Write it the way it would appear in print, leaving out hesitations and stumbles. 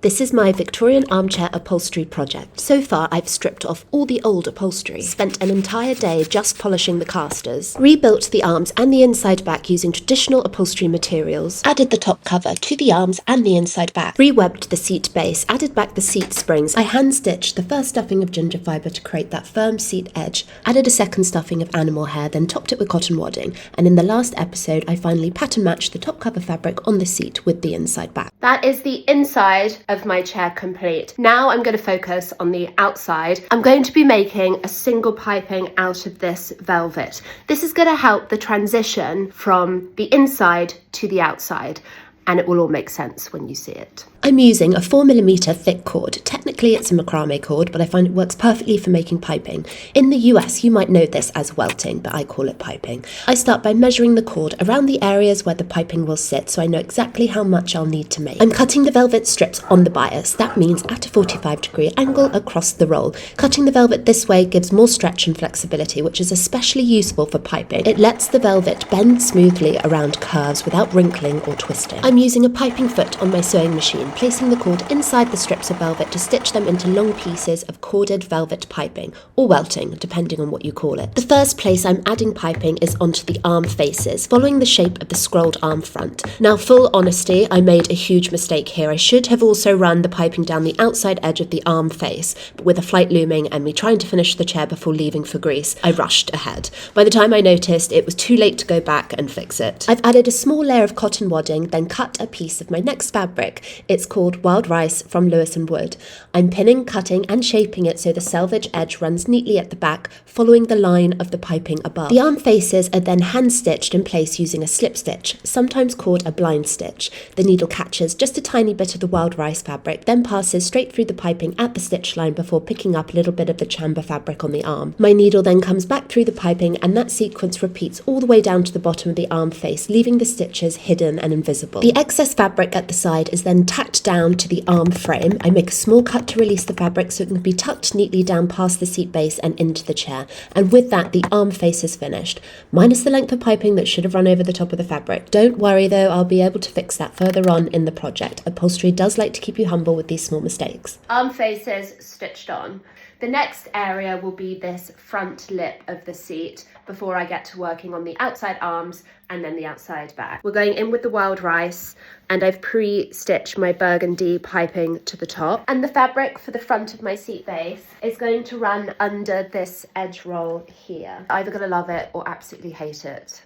This is my Victorian Armchair Upholstery project. So far, I've stripped off all the old upholstery, spent an entire day just polishing the casters, rebuilt the arms and the inside back using traditional upholstery materials, added the top cover to the arms and the inside back, rewebbed the seat base, added back the seat springs. I hand-stitched the first stuffing of ginger fibre to create that firm seat edge, added a second stuffing of animal hair, then topped it with cotton wadding, and in the last episode, I finally pattern matched the top cover fabric on the seat with the inside back. That is the inside of my chair complete. Now I'm going to focus on the outside. I'm going to be making a single piping out of this velvet. This is going to help the transition from the inside to the outside, and it will all make sense when you see it. I'm using a 4mm thick cord. Technically it's a macrame cord, but I find it works perfectly for making piping. In the US, you might know this as welting, but I call it piping. I start by measuring the cord around the areas where the piping will sit, so I know exactly how much I'll need to make. I'm cutting the velvet strips on the bias. That means at a 45-degree angle across the roll. Cutting the velvet this way gives more stretch and flexibility, which is especially useful for piping. It lets the velvet bend smoothly around curves without wrinkling or twisting. I'm using a piping foot on my sewing machine, placing the cord inside the strips of velvet to stitch them into long pieces of corded velvet piping, or welting, depending on what you call it. The first place I'm adding piping is onto the arm faces, following the shape of the scrolled arm front. Now, full honesty, I made a huge mistake here. I should have also run the piping down the outside edge of the arm face, but with a flight looming and me trying to finish the chair before leaving for Greece, I rushed ahead. By the time I noticed, it was too late to go back and fix it. I've added a small layer of cotton wadding, then cut a piece of my next fabric. It's called Wild Rice from Lewis and Wood. I'm pinning, cutting and shaping it so the selvage edge runs neatly at the back, following the line of the piping above. The arm faces are then hand stitched in place using a slip stitch, sometimes called a blind stitch. The needle catches just a tiny bit of the wild rice fabric, then passes straight through the piping at the stitch line before picking up a little bit of the chamber fabric on the arm. My needle then comes back through the piping, and that sequence repeats all the way down to the bottom of the arm face, leaving the stitches hidden and invisible. The excess fabric at the side is then tacked down to the arm frame. I make a small cut to release the fabric so it can be tucked neatly down past the seat base and into the chair. And with that, the arm face is finished, minus the length of piping that should have run over the top of the fabric. Don't worry though, I'll be able to fix that further on in the project. Upholstery does like to keep you humble with these small mistakes. Arm faces stitched on. The next area will be this front lip of the seat before I get to working on the outside arms and then the outside back. We're going in with the wild rice, and I've pre-stitched my burgundy piping to the top. And the fabric for the front of my seat base is going to run under this edge roll here. Either gonna love it or absolutely hate it.